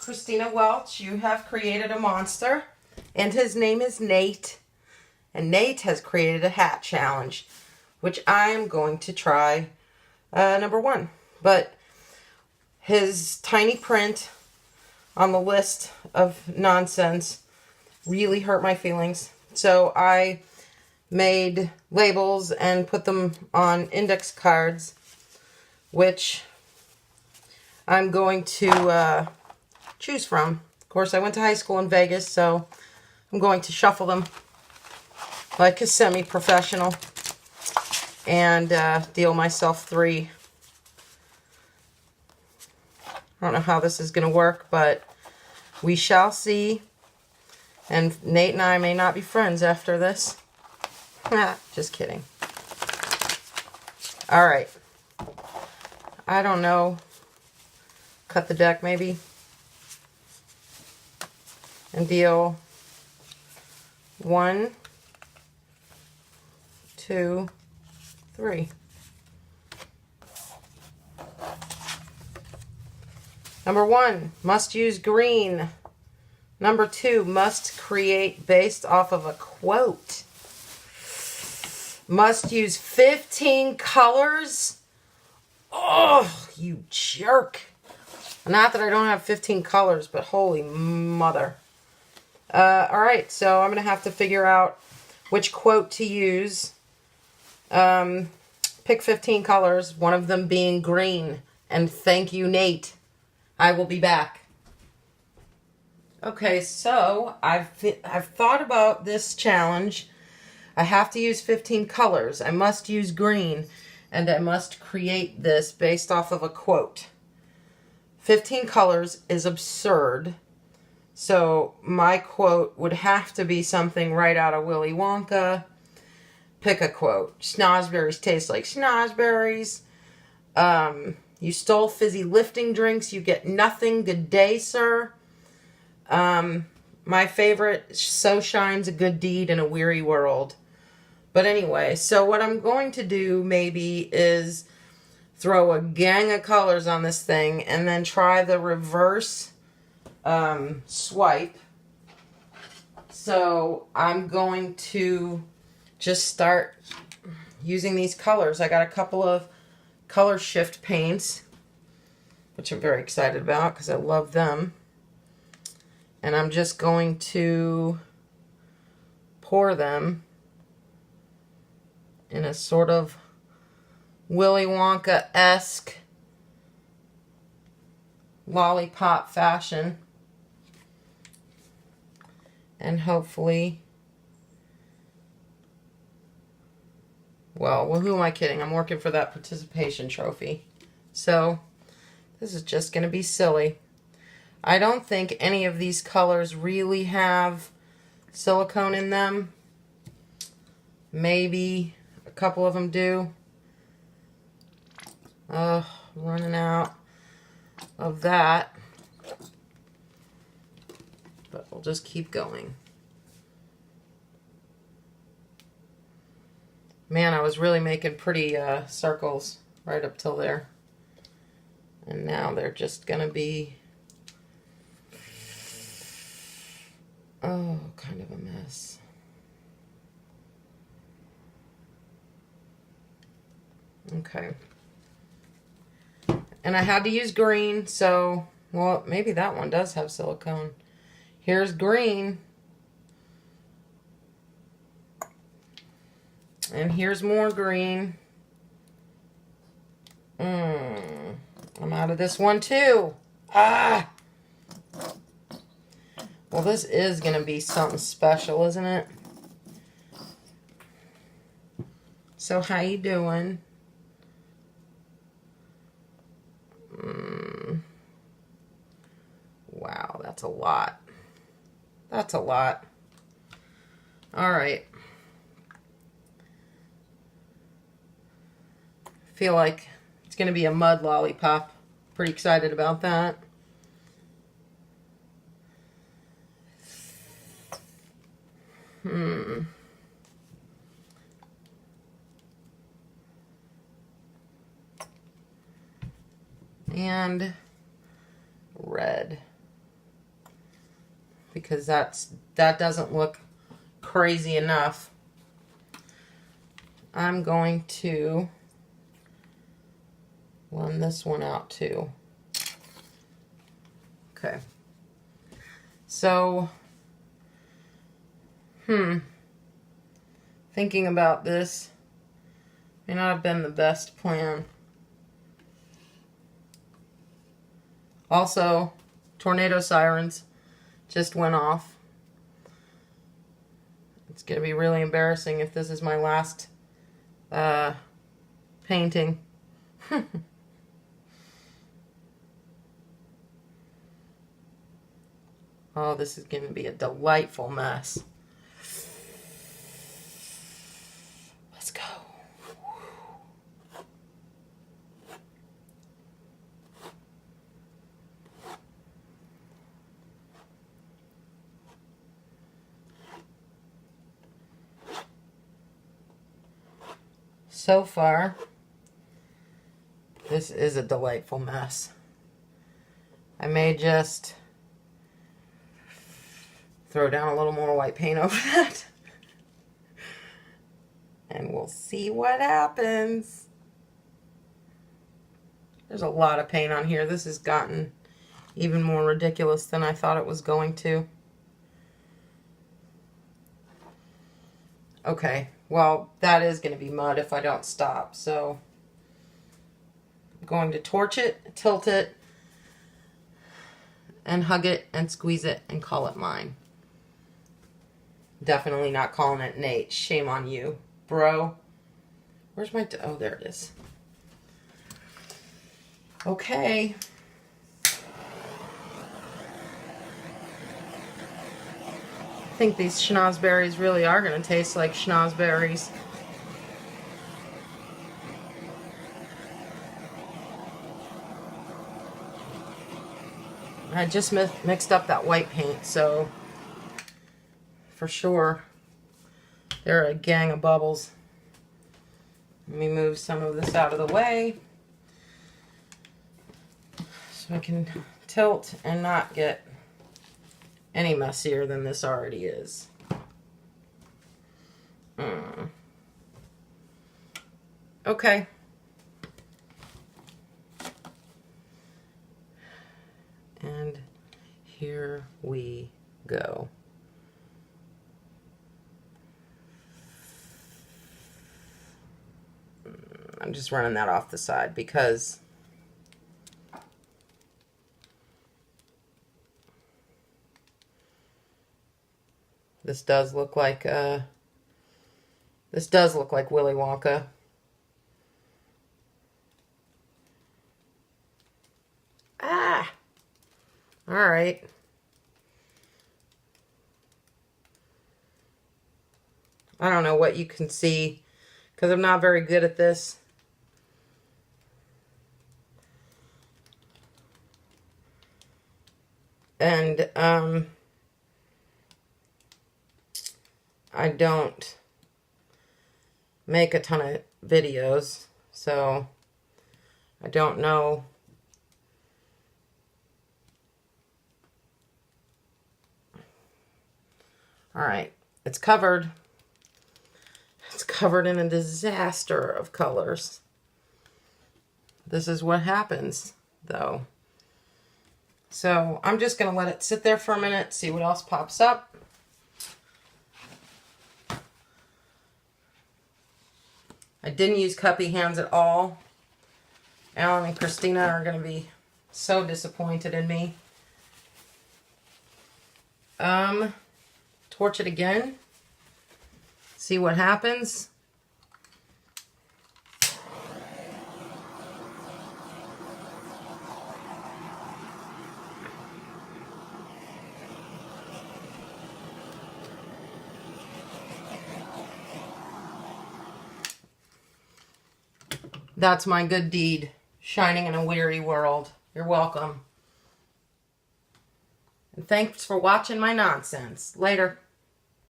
Christina Welch, you have created a monster, and his name is Nate. And Nate has created a hat challenge, which I'm going to try number 1. But his tiny print on the list of nonsense really hurt my feelings. So I made labels and put them on index cards, which I'm going to choose from. Of course, I went to high school in Vegas, so I'm going to shuffle them like a semi-professional and deal myself 3. I don't know how this is going to work, but we shall see. And Nate and I may not be friends after this. Just kidding. All right. I don't know. Cut the deck maybe. And deal 1, 2, 3. Number 1, must use green. Number 2, must create based off of a quote. Must use 15 colors. Oh, you jerk. Not that I don't have 15 colors, but holy mother. Alright, so I'm going to have to figure out which quote to use. Pick 15 colors, one of them being green. And thank you, Nate. I will be back. Okay, so I've thought about this challenge. I have to use 15 colors. I must use green. And I must create this based off of a quote. 15 colors is absurd. So my quote would have to be something right out of Willy Wonka. Pick a quote. Snozberries taste like snozberries. You stole fizzy lifting drinks. You get nothing. Good day, sir. My favorite, so shines a good deed in a weary world. But anyway, so what I'm going to do maybe is throw a gang of colors on this thing and then try the reverse swipe. So I'm going to just start using these colors. I got a couple of color shift paints, which I'm very excited about because I love them. And I'm just going to pour them in a sort of Willy Wonka-esque lollipop fashion. And hopefully, well, who am I kidding? I'm working for that participation trophy. So, this is just going to be silly. I don't think any of these colors really have silicone in them. Maybe a couple of them do. Running out of that. But we'll just keep going. Man, I was really making pretty circles right up till there. And now they're just going to be, kind of a mess. Okay. And I had to use green, so, well, maybe that one does have silicone. Here's green. And here's more green. I'm out of this one too. Ah! Well, this is going to be something special, isn't it? So, how you doing? Wow, that's a lot. That's a lot. All right. Feel like it's going to be a mud lollipop. Pretty excited about that. And red. because that doesn't look crazy enough. I'm going to blend this one out too. Okay. So, thinking about this may not have been the best plan. Also, tornado sirens just went off. It's going to be really embarrassing if this is my last painting. Oh, this is going to be a delightful mess. Let's go. So far, this is a delightful mess. I may just throw down a little more white paint over that. And we'll see what happens. There's a lot of paint on here. This has gotten even more ridiculous than I thought it was going to. Okay, well, that is going to be mud if I don't stop. So I'm going to torch it, tilt it, and hug it and squeeze it and call it mine. Definitely not calling it Nate. Shame on you, bro. Where's my... oh, there it is. Okay. I think these schnozberries really are going to taste like schnozberries. I just mixed up that white paint, so for sure there are a gang of bubbles. Let me move some of this out of the way so I can tilt and not get any messier than this already is. Okay. And here we go. I'm just running that off the side because this does look like Willy Wonka. Ah! All right. I don't know what you can see because I'm not very good at this. And I don't make a ton of videos, so I don't know. All right, it's covered. It's covered in a disaster of colors. This is what happens, though. So I'm just going to let it sit there for a minute, see what else pops up. I didn't use cuppy hands at all. Alan and Christina are going to be so disappointed in me. Torch it again. See what happens. That's my good deed, shining in a weary world. You're welcome. And thanks for watching my nonsense. Later.